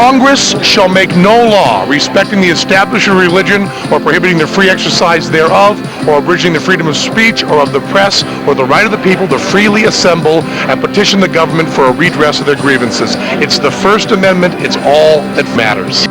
Congress shall make no law respecting the establishment of religion or prohibiting the free exercise thereof or abridging the freedom of speech or of the press or the right of the people to freely assemble and petition the government for a redress of their grievances. It's the First Amendment. It's all that matters.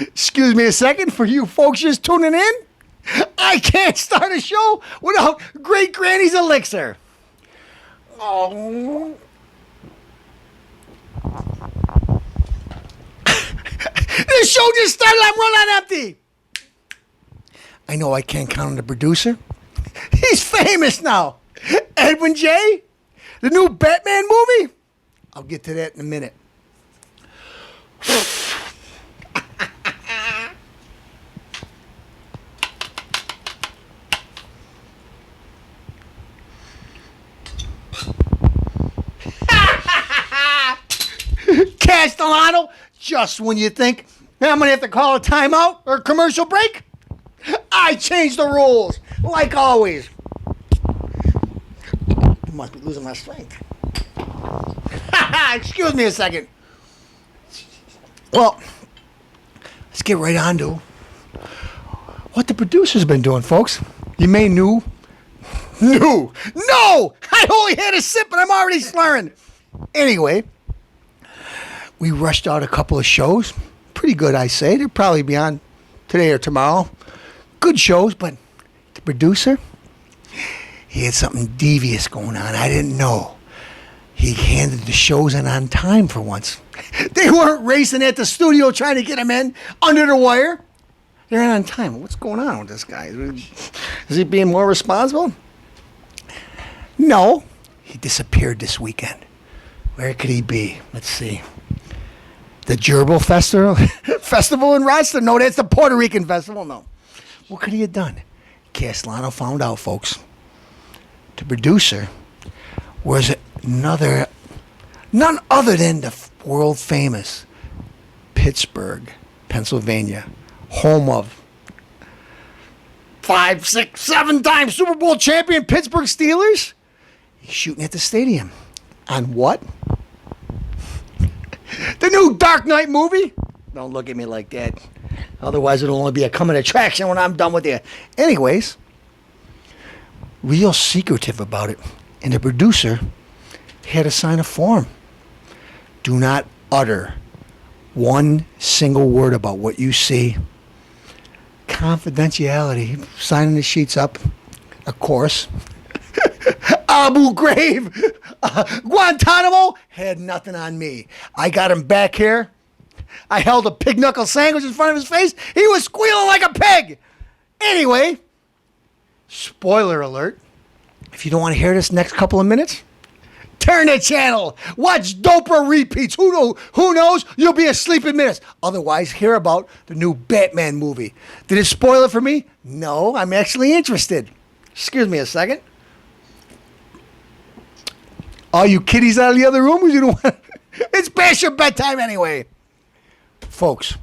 Excuse me a second for you folks just tuning in. I can't start a show without Great Granny's elixir. Oh. This show just started. I'm running on empty. I know I can't count on the producer. He's famous now. Edwin J. The new Batman movie. I'll get to that in a minute. Castellano, just when you think I'm going to have to call a timeout or a commercial break, I change the rules, like always. I must be losing my strength. Excuse me a second. Well, let's get right on to what the producer's been doing, folks. You may No! I only had a sip and I'm already slurring. Anyway, we rushed out a couple of shows. Pretty good, I say. They'll probably be on today or tomorrow. Good shows, but the producer, he had something devious going on. I didn't know. He handed the shows in on time for once. They weren't racing at the studio trying to get him in under the wire. They're in on time. What's going on with this guy? Is he being more responsible? No. He disappeared this weekend. Where could he be? Let's see. The Gerbil Festival in Rochester? No, that's the Puerto Rican festival. No. What could he have done? Castellano found out, folks. The producer was none other than the world famous Pittsburgh, Pennsylvania, home of 5, 6, 7 times Super Bowl champion Pittsburgh Steelers. He's shooting at the stadium. On what? The new Dark Knight movie? Don't look at me like that. Otherwise, it'll only be a coming attraction when I'm done with you. Anyways, real secretive about it. And the producer had to sign a form. Do not utter one single word about what you see. Confidentiality. Signing the sheets up, of course. Abu Ghraib, Guantanamo, had nothing on me. I got him back here. I held a pig knuckle sandwich in front of his face. He was squealing like a pig. Anyway, spoiler alert. If you don't want to hear this next couple of minutes, turn the channel. Watch doper repeats. Who knows? You'll be asleep in minutes. Otherwise, hear about the new Batman movie. Did it spoil it for me? No, I'm actually interested. Excuse me a second. All you kiddies out of the other room, you don't want. It's past your bedtime anyway. Folks,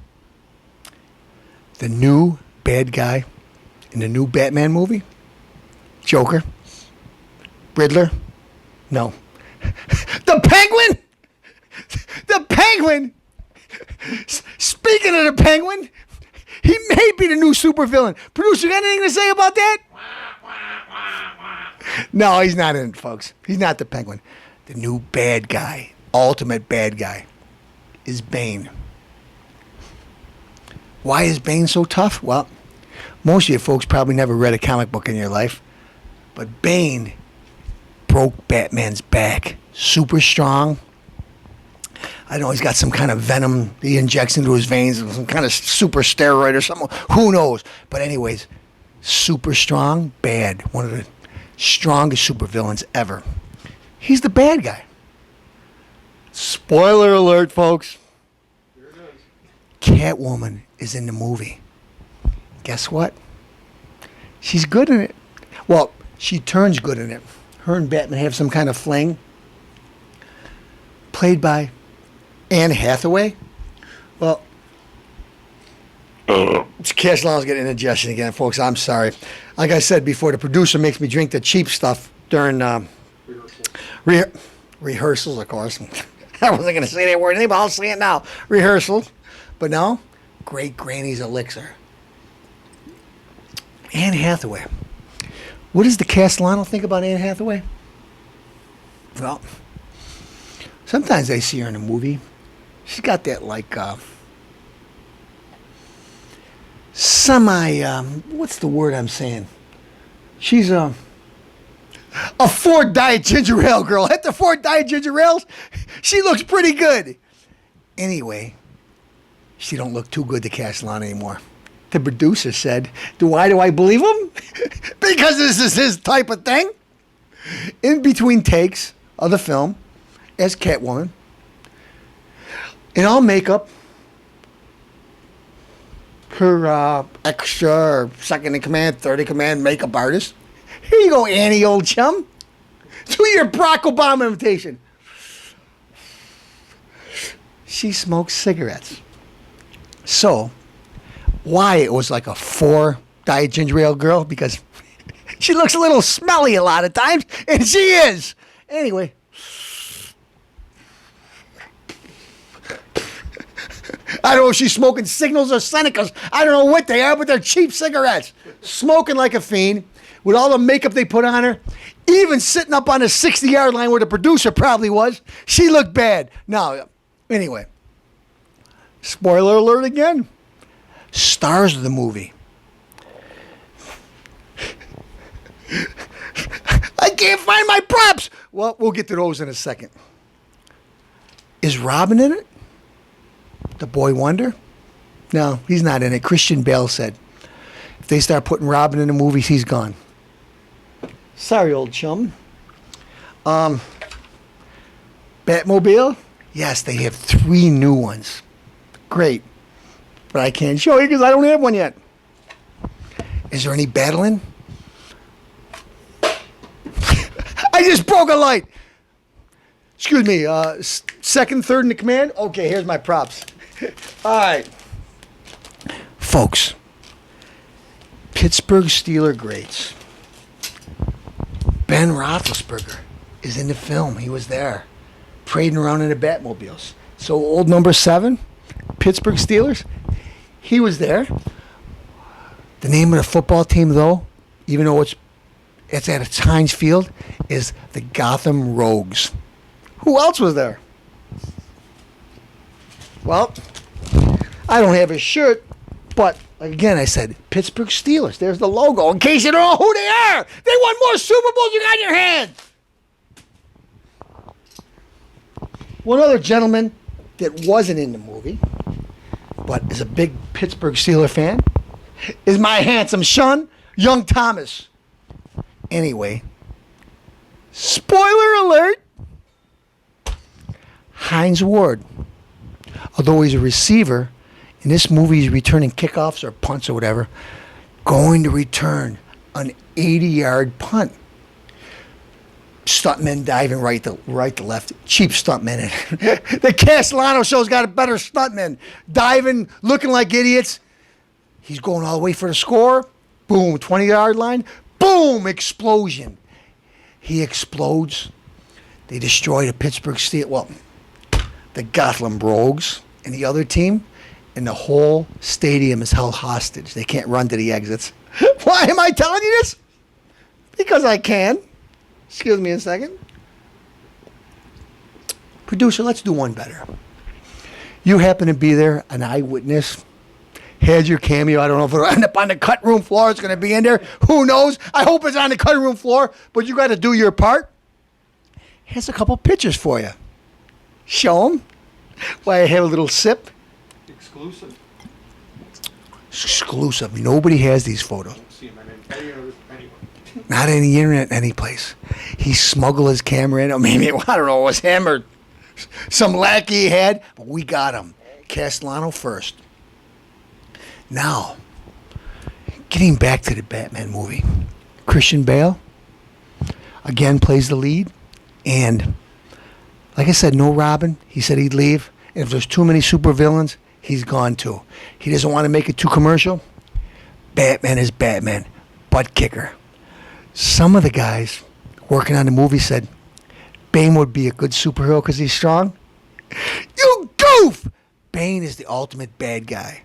the new bad guy in the new Batman movie, Joker, Riddler, no. The Penguin! The Penguin! Speaking of the Penguin, he may be the new supervillain. Producer, got anything to say about that? No, he's not in it, folks. He's not the Penguin. The new bad guy, ultimate bad guy, is Bane. Why is Bane so tough? Well, Most of you folks probably never read a comic book in your life, but Bane broke Batman's back. Super strong. I know he's got some kind of venom he injects into his veins, some kind of super steroid or something. Who knows? But anyways, super strong, bad. One of the strongest supervillains ever. He's the bad guy. Spoiler alert, folks. Here it is. Catwoman is in the movie. Guess what? She's good in it. Well, she turns good in it. Her and Batman have some kind of fling. Played by Anne Hathaway. Well, Castellano's getting indigestion again, folks. I'm sorry. Like I said before, the producer makes me drink the cheap stuff during rehearsals, of course. I wasn't going to say that word, but I'll say it now. Rehearsals. But no, Great Granny's elixir. Anne Hathaway. What does the Castellano think about Anne Hathaway? Well, sometimes I see her in a movie. She's got that, like, what's the word I'm saying? She's a Ford Diet Ginger Ale girl. At the Ford Diet Ginger Ales, she looks pretty good. Anyway, she don't look too good to Castellano anymore. The producer said, why do I believe him? Because this is his type of thing. In between takes of the film, as Catwoman, in all makeup, her extra or second in command, third in command makeup artist. Here you go, Annie, old chum. Do your Barack Obama imitation. She smokes cigarettes. So, why it was like a 4 Diet Ginger Ale girl? Because she looks a little smelly a lot of times, and she is. Anyway. I don't know if she's smoking Signals or Senecas. I don't know what they are, but they're cheap cigarettes. Smoking like a fiend with all the makeup they put on her. Even sitting up on the 60-yard line where the producer probably was. She looked bad. Now, anyway. Spoiler alert again. Stars of the movie. I can't find my props. Well, we'll get to those in a second. Is Robin in it? The Boy Wonder? No, he's not in it. Christian Bale said, if they start putting Robin in the movies, he's gone. Sorry, old chum. Batmobile? Yes, they have 3 new ones. Great. But I can't show you because I don't have one yet. Is there any battling? I just broke a light. Excuse me, second, third in the command? Okay, here's my props. All right. Folks, Pittsburgh Steeler greats. Ben Roethlisberger is in the film. He was there, parading around in the Batmobiles. So old number 7, Pittsburgh Steelers, he was there. The name of the football team, though, even though it's at its Heinz Field, is the Gotham Rogues. Who else was there? Well, I don't have his shirt, but again, I said Pittsburgh Steelers. There's the logo. In case you don't know who they are, they won more Super Bowls you got in your hands. One other gentleman that wasn't in the movie, but is a big Pittsburgh Steeler fan, is my handsome son, young Thomas. Anyway, spoiler alert. Hines Ward, although he's a receiver, in this movie he's returning kickoffs or punts or whatever, going to return an 80-yard punt. Stuntmen diving right to left. Cheap stuntmen. The Castellano show's got a better stuntmen. Diving, looking like idiots. He's going all the way for the score. Boom, 20-yard line. Boom, explosion. He explodes. They destroy the Pittsburgh Steelers. Well, the Gotham Rogues and the other team, and the whole stadium is held hostage. They can't run to the exits. Why am I telling you this? Because I can. Excuse me a second. Producer, let's do one better. You happen to be there, an eyewitness. had your cameo. I don't know if it'll end up on the cut room floor. It's going to be in there. Who knows? I hope it's on the cutting room floor, but you got to do your part. Here's a couple pictures for you. Show them. While I have a little sip. Exclusive. Exclusive. Nobody has these photos. See him anywhere. Not on the internet, any place. He smuggled his camera in. Or maybe, I don't know, it was him or some lackey he had. But we got him. Castellano first. Now, getting back to the Batman movie. Christian Bale, again, plays the lead. And, like I said, no Robin. He said he'd leave. And if there's too many supervillains, he's gone too. He doesn't want to make it too commercial. Batman is Batman. Butt kicker. Some of the guys working on the movie said Bane would be a good superhero because he's strong. You goof! Bane is the ultimate bad guy.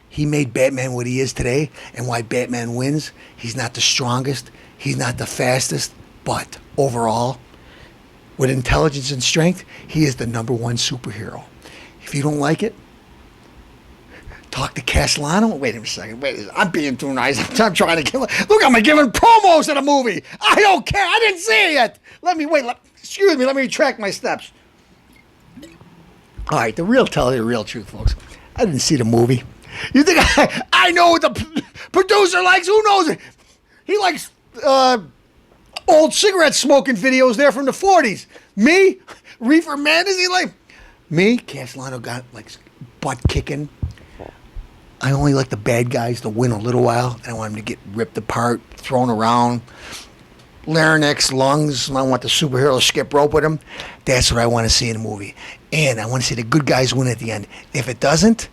He made Batman what he is today, and why Batman wins. He's not the strongest. He's not the fastest. But overall, with intelligence and strength, he is the number one superhero. If you don't like it, talk to Castellano. Wait a second. I'm being too nice. I'm trying to give. Look, I'm giving promos of the movie. I don't care. I didn't see it yet. Excuse me. Let me retract my steps. All right, tell you the real truth, folks. I didn't see the movie. You think I know what the producer likes? Who knows it? He likes old cigarette smoking videos there from the 40s. Me, Reefer Man, is he like? Me, Castellano got like butt kicking. I only like the bad guys to win a little while, and I want them to get ripped apart, thrown around, larynx, lungs. I want the superhero to skip rope with them. That's what I want to see in a movie. And I want to see the good guys win at the end. If it doesn't,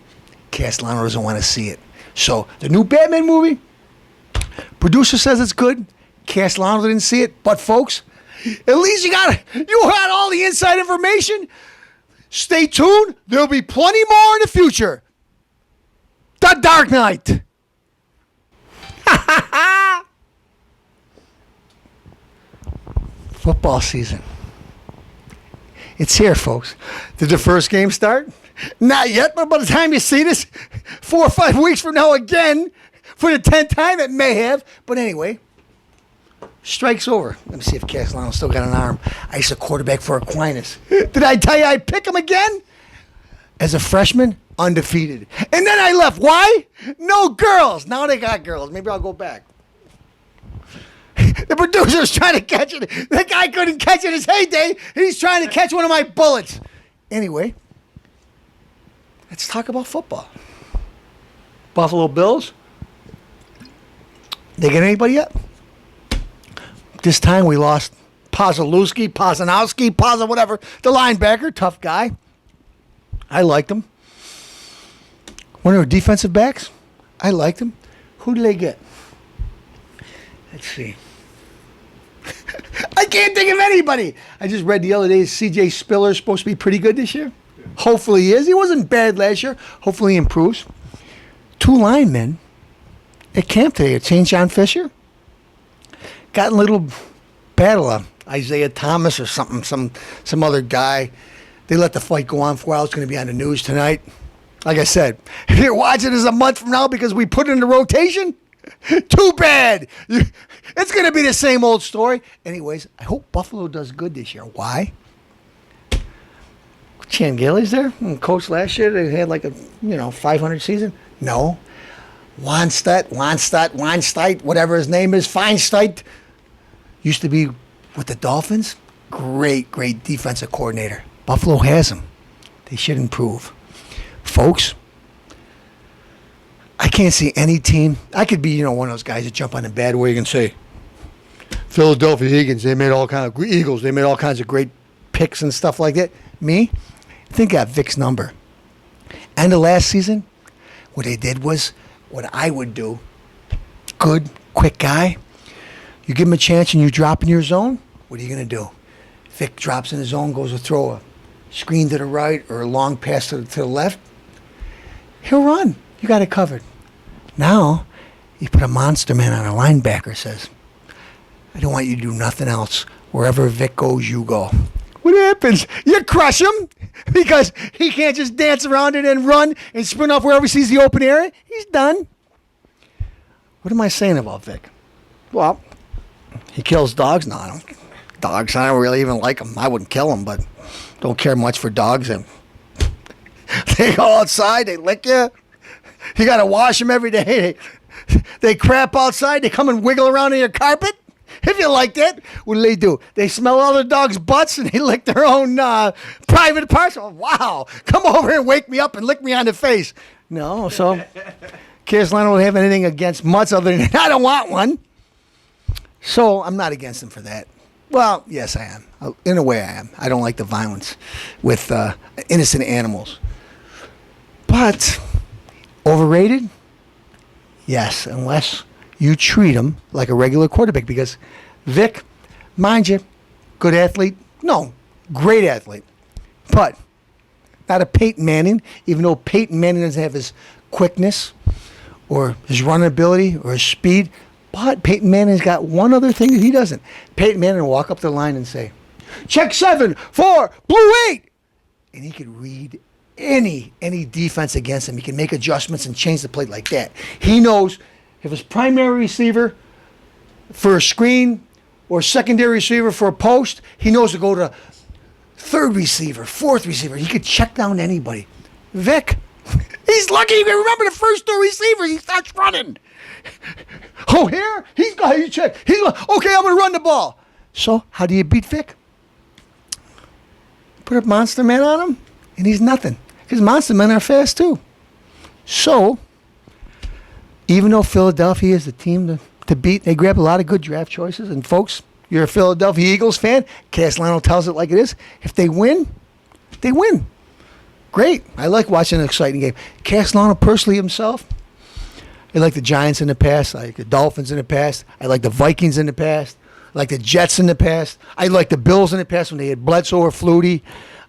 Castellano doesn't want to see it. So, the new Batman movie, producer says it's good. Castellano didn't see it. But, folks, at least you had all the inside information. Stay tuned. There'll be plenty more in the future. The Dark Knight. Football season. It's here, folks. Did the first game start? Not yet, but by the time you see this, 4 or 5 weeks from now again, for the 10th time, it may have. But anyway, strike's over. Let me see if Castellano still got an arm. I used to quarterback for Aquinas. Did I tell you I'd pick him again? As a freshman, undefeated. And then I left. Why? No girls. Now they got girls. Maybe I'll go back. The producer's trying to catch it. That guy couldn't catch it in his heyday. He's trying to catch one of my bullets. Anyway, let's talk about football. Buffalo Bills. They get anybody yet? This time we lost Pozanowski, whatever. The linebacker, tough guy. I liked him. One of their defensive backs, I liked him. Who did they get? Let's see. I can't think of anybody. I just read the other day C.J. Spiller is supposed to be pretty good this year. Yeah. Hopefully he is. He wasn't bad last year. Hopefully he improves. 2 linemen at camp today. St. John Fisher. Got in a little battle of Isaiah Thomas or something, some other guy. They let the fight go on for a while. It's going to be on the news tonight. Like I said, if you're watching this a month from now because we put it in the rotation, too bad. It's going to be the same old story. Anyways, I hope Buffalo does good this year. Why? Chan Gailey's there. Coach last year, they had like a 500 season. No. Weinstein, whatever his name is, Feinstein, used to be with the Dolphins. Great defensive coordinator. Buffalo has him. They should improve. Folks, I can't see any team. I could be, one of those guys that jump on the bad way and say, Philadelphia Eagles, they made all kinds of great picks and stuff like that. Me, think of Vic's number. End of last season, what they did was what I would do. Good, quick guy. You give him a chance and you drop in your zone, what are you going to do? Vic drops in his zone, goes to throw a screen to the right or a long pass to the left. He'll run. You got it covered. Now, you put a monster man on a linebacker, says, I don't want you to do nothing else. Wherever Vic goes, you go. what happens? You crush him because he can't just dance around it and run and sprint off wherever he sees the open area. He's done. What am I saying about Vic? Well, he kills dogs. No, I don't. Dogs, I don't really even like them. I wouldn't kill them, but don't care much for dogs. And they go outside, they lick you. You got to wash them every day. They crap outside. They come and wiggle around in your carpet. If you like that, what do? They smell other dogs' butts and they lick their own private parts. Oh, wow. Come over and wake me up and lick me on the face. No, so Castellano don't have anything against mutts other than I don't want one. So I'm not against him for that. Well, yes, I am. In a way, I am. I don't like the violence with innocent animals. But overrated? Yes, unless you treat him like a regular quarterback. Because Vic, mind you, good athlete? No, great athlete. But not a Peyton Manning, even though Peyton Manning doesn't have his quickness or his running ability or his speed. But Peyton Manning's got one other thing that he doesn't. Peyton Manning will walk up the line and say, check 7, 4, blue 8. And he could read any defense against him. He can make adjustments and change the play like that. He knows if his primary receiver for a screen or secondary receiver for a post, he knows to go to third receiver, fourth receiver. He could check down anybody. Vic, he's lucky he can remember the first 2 receivers. He starts running. Oh, here? He's got you check. Okay, I'm going to run the ball. So, how do you beat Vic? Put a monster man on him, and he's nothing. Because monster men are fast, too. So, even though Philadelphia is the team to beat, they grab a lot of good draft choices. And, folks, you're a Philadelphia Eagles fan. Castellano tells it like it is. If they win, they win. Great. I like watching an exciting game. Castellano personally himself, I like the Giants in the past. I like the Dolphins in the past. I like the Vikings in the past. I like the Jets in the past. I like the Bills in the past when they had Bledsoe or Flutie.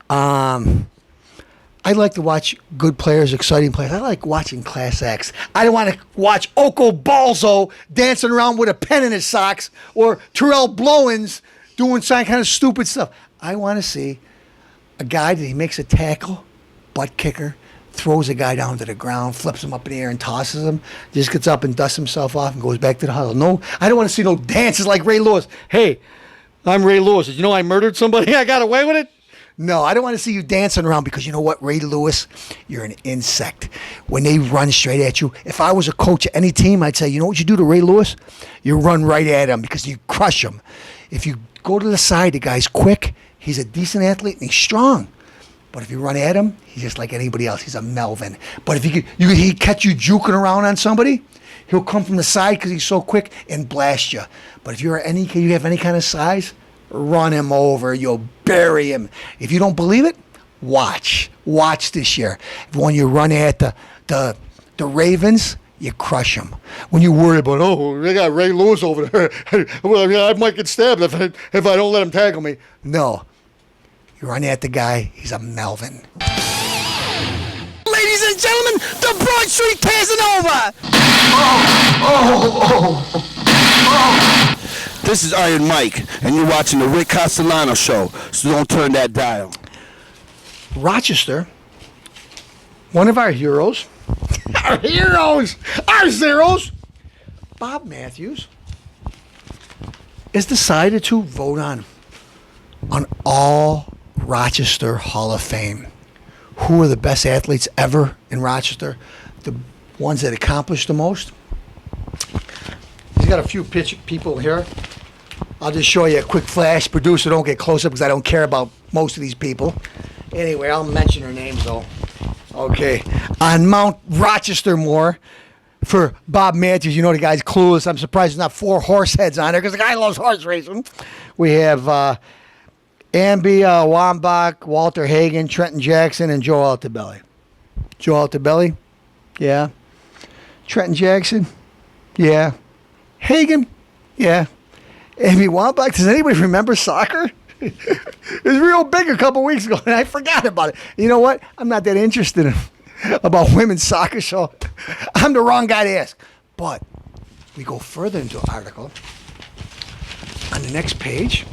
I like to watch good players, exciting players. I like watching class acts. I don't want to watch Oko Balzo dancing around with a pen in his socks or Terrell Blowens doing some kind of stupid stuff. I want to see a guy that he makes a tackle, butt kicker, throws a guy down to the ground, flips him up in the air and tosses him, just gets up and dusts himself off and goes back to the huddle. No, I don't want to see no dances like Ray Lewis. Hey, I'm Ray Lewis. Did you know I murdered somebody? I got away with it? No, I don't want to see you dancing around because you know what, Ray Lewis? You're an insect. When they run straight at you, if I was a coach of any team, I'd say, you know what you do to Ray Lewis? You run right at him because you crush him. If you go to the side, the guy's quick, he's a decent athlete, and he's strong. But if you run at him, he's just like anybody else. He's a Melvin. But if he catch you juking around on somebody, he'll come from the side because he's so quick and blast you. But if you have any kind of size, run him over. You'll bury him. If you don't believe it, watch. Watch this year. When you run at the Ravens, you crush them. When you worry about, oh, they got Ray Lewis over there. Well, I might get stabbed if I don't let him tackle me. No. You run at the guy, he's a Melvin. Ladies and gentlemen, the Broad Street Casanova! This is Iron Mike, and you're watching the Rick Castellano Show, so don't turn that dial. Rochester, one of our heroes, our zeros, Bob Matthews, has decided to vote on all Rochester Hall of Fame. Who are the best athletes ever in Rochester? The ones that accomplished the most? He's got a few people here. I'll just show you a quick flash. Producer, don't get close up because I don't care about most of these people. Anyway, I'll mention their names though. Okay. On Mount Rochester Moor for Bob Matthews, you know the guy's clueless. I'm surprised there's not 4 horse heads on there because the guy loves horse racing. We have Amby Wambach, Walter Hagen, Trenton Jackson, and Joe Altobelli. Joe Altobelli? Yeah. Trenton Jackson? Yeah. Hagen? Yeah. Amby Wambach? Does anybody remember soccer? It was real big a couple weeks ago, and I forgot about it. You know what? I'm not that interested in about women's soccer, so I'm the wrong guy to ask. But we go further into an article on the next page.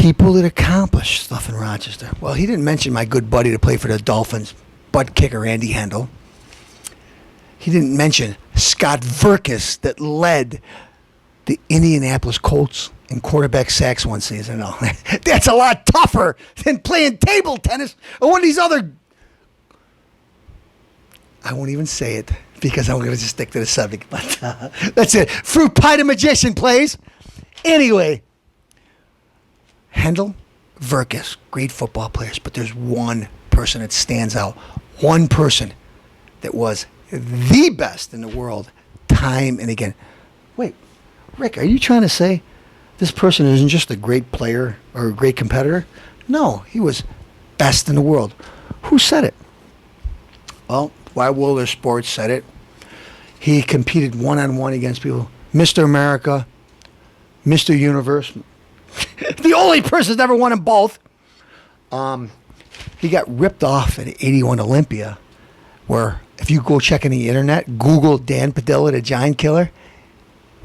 People that accomplish stuff in Rochester. Well, he didn't mention my good buddy to play for the Dolphins, butt kicker Andy Hendel. He didn't mention Scott Verkus that led the Indianapolis Colts in quarterback sacks one season. No, that's a lot tougher than playing table tennis or one of these other. I won't even say it because I'm going to just stick to the subject. But that's it. Fruit Pie the Magician plays. Anyway, Hendel, Verkus, great football players, but there's one person that stands out. One person that was the best in the world time and again. Wait, Rick, are you trying to say this person isn't just a great player or a great competitor? No, he was best in the world. Who said it? Well, Wide World of Sports said it. He competed one-on-one against people. Mr. America, Mr. Universe. The only person that's ever won them both. He got ripped off at 81 Olympia, where if you go check on the internet, Google Dan Padilla, the Giant Killer,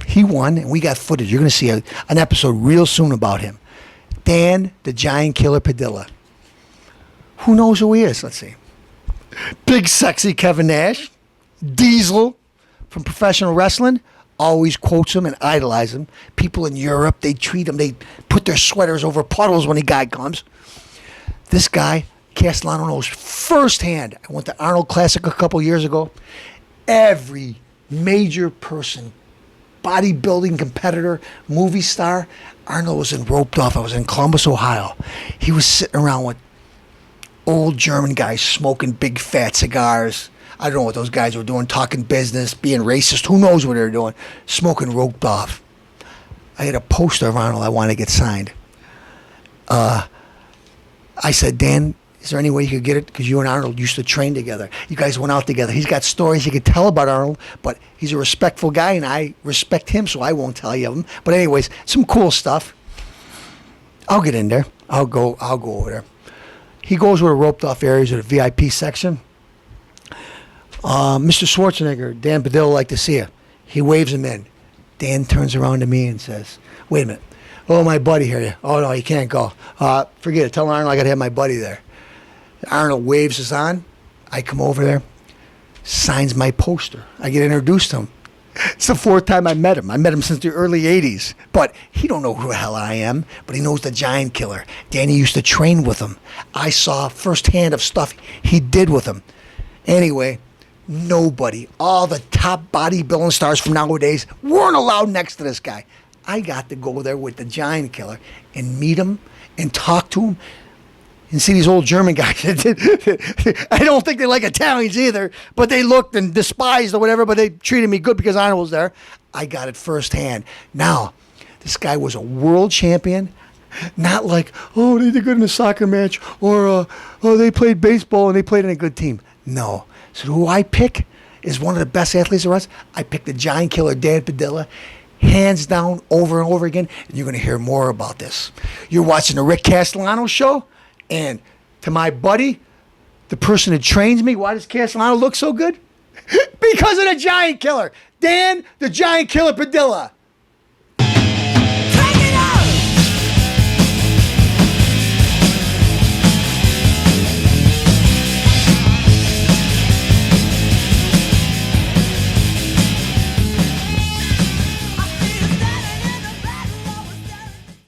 he won, and we got footage. You're going to see an episode real soon about him. Dan, the Giant Killer Padilla. Who knows who he is? Let's see. Big sexy Kevin Nash. Diesel from professional wrestling. Always quotes him and idolize him. People in Europe, they treat him. They put their sweaters over puddles when a guy comes. This guy, Castellano, knows firsthand. I went to Arnold Classic a couple years ago. Every major person, bodybuilding competitor, movie star, Arnold was roped off. I was in Columbus, Ohio. He was sitting around with old German guys smoking big fat cigars. I don't know what those guys were doing, talking business, being racist. Who knows what they were doing? Smoking roped off. I had a poster of Arnold I wanted to get signed. I said, Dan, is there any way you could get it? Because you and Arnold used to train together. You guys went out together. He's got stories he could tell about Arnold, but he's a respectful guy, and I respect him, so I won't tell you of them. But anyways, some cool stuff. I'll get in there. I'll go over there. He goes where the roped-off areas of the VIP section. Mr. Schwarzenegger, Dan Padilla, like to see you. He waves him in. Dan turns around to me and says, wait a minute. Oh, my buddy here. Oh, no, you can't go. Forget it. Tell Arnold I got to have my buddy there. Arnold waves us on. I come over there, signs my poster. I get introduced to him. It's the fourth time I met him. I met him since the early 80s. But he don't know who the hell I am, but he knows the Giant Killer. Danny used to train with him. I saw firsthand of stuff he did with him. Anyway, nobody, all the top bodybuilding stars from nowadays weren't allowed next to this guy. I got to go there with the Giant Killer and meet him and talk to him and see these old German guys. I don't think they like Italians either, but they looked and despised or whatever, but they treated me good because Arnold was there. I got it firsthand. Now, this guy was a world champion, not like, oh, they did good in a soccer match, or, oh, they played baseball and they played in a good team. No. So who I pick is one of the best athletes there was. I picked the Giant Killer, Dan Padilla, hands down, over and over again, and you're going to hear more about this. You're watching the Rick Castellano Show. And to my buddy, the person that trains me, why does Castellano look so good? Because of the Giant Killer. Dan, the Giant Killer Padilla.